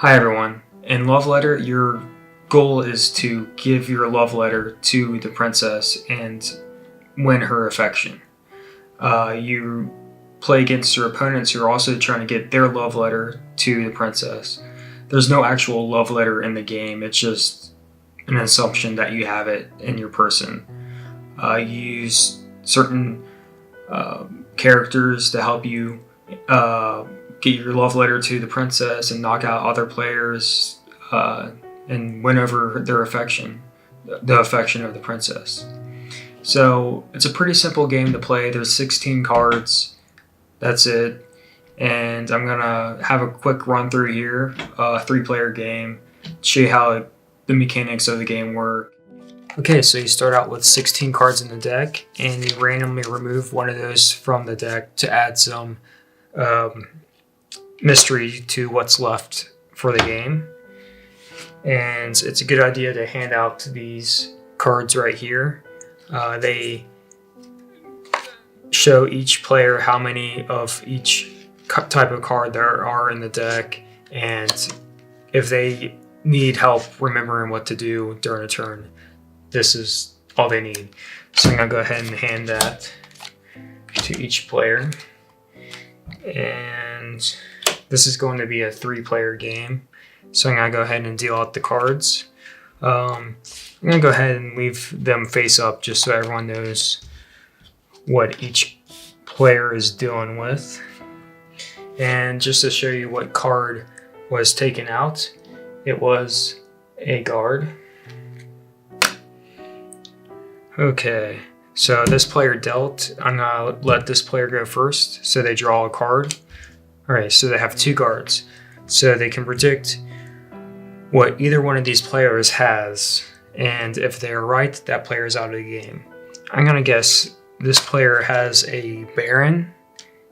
Hi everyone. In Love Letter, your goal is to give your love letter to the princess and win her affection. You play against your opponents who are also trying to get their love letter to the princess. There's no actual love letter in the game, it's just an assumption that you have it in your person. You use certain characters to help you get your love letter to the princess and knock out other players and win over their affection, the affection of the princess. So it's a pretty simple game to play. There's 16 cards. That's it. And I'm gonna have a quick run through here, a 3-player game, show you how the mechanics of the game work. Okay, so you start out with 16 cards in the deck, and you randomly remove one of those from the deck to add some mystery to what's left for the game. And it's a good idea to hand out these cards right here. They show each player how many of each type of card there are in the deck, and if they need help remembering what to do during a turn, this is all they need. So I'm going to go ahead and hand that to each player. And this is going to be a 3-player game. So I'm going to go ahead and deal out the cards. I'm going to go ahead and leave them face up just so everyone knows what each player is dealing with. And just to show you what card was taken out, it was a guard. Okay, so this player dealt. I'm going to let this player go first, so they draw a card. Alright, so they have 2 guards. So they can predict what either one of these players has, and if they are right, that player is out of the game. I'm going to guess this player has a Baron,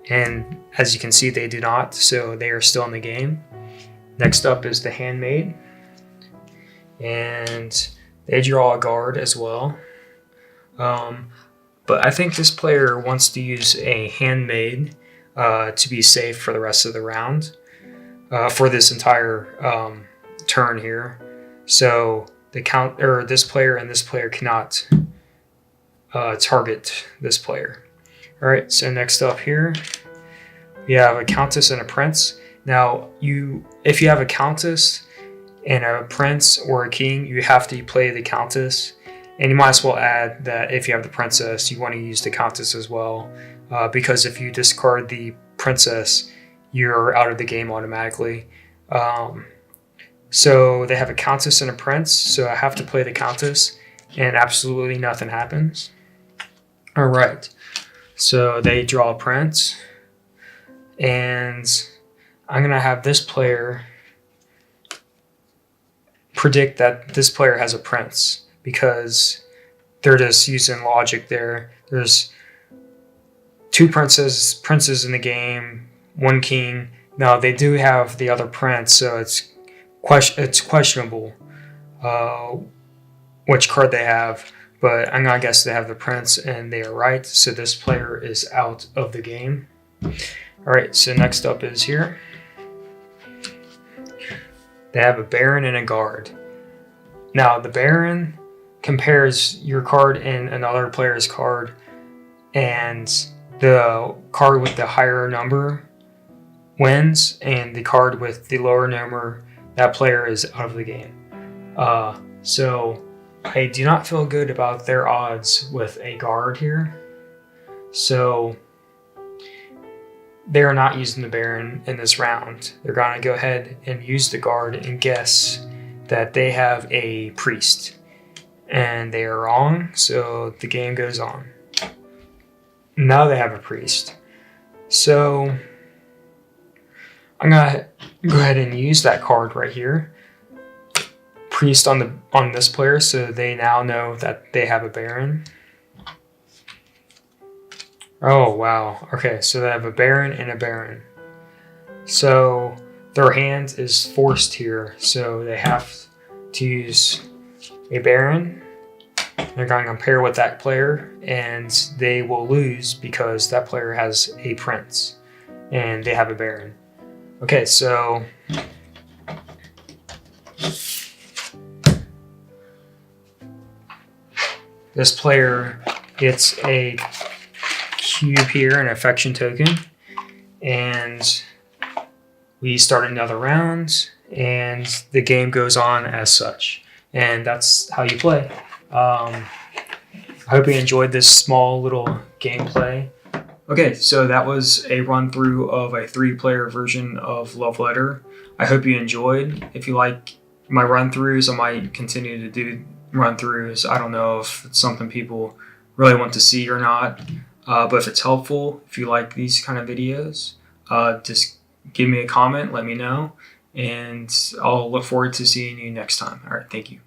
and as you can see, they do not, so they are still in the game. Next up is the Handmaid, and they draw a guard as well. But I think this player wants to use a Handmaid to be safe for the rest of the round, for this entire turn here. So this player and this player cannot target this player. All right. So next up here, we have a Countess and a Prince. Now, if you have a Countess and a Prince or a King, you have to play the Countess. And you might as well add that if you have the Princess, you want to use the Countess as well, because if you discard the Princess, you're out of the game automatically. So they have a Countess and a Prince, so I have to play the Countess, and absolutely nothing happens. All right, so they draw a Prince, and I'm going to have this player predict that this player has a Prince, because they're just using logic there. There's 2 princes in the game, 1 king. Now they do have the other prince, so it's questionable which card they have, but I'm gonna guess they have the prince, and they are right. So this player is out of the game. All right. So next up is here. They have a Baron and a guard. Now the Baron compares your card and another player's card, and the card with the higher number wins, and the card with the lower number, that player is out of the game. So I do not feel good about their odds with a guard here. So they're not using the Baron in this round. They're going to go ahead and use the guard and guess that they have a priest. And they are wrong, so the game goes on. Now they have a priest. So I'm gonna go ahead and use that card right here. Priest on this player, so they now know that they have a Baron. Oh wow. Okay, so they have a Baron and a Baron. So their hand is forced here, so they have to use a Baron. They're going to pair with that player, and they will lose because that player has a Prince and they have a Baron. Okay, so This player gets a cube here, an affection token, and we start another round, and the game goes on as such. And that's how you play. I hope you enjoyed this small little gameplay. Okay, so that was a run through of a 3-player version of Love Letter. I hope you enjoyed. If you like my run throughs, I might continue to do run throughs. I don't know if it's something people really want to see or not, but if it's helpful, if you like these kind of videos, just give me a comment, let me know, and I'll look forward to seeing you next time. All right, thank you.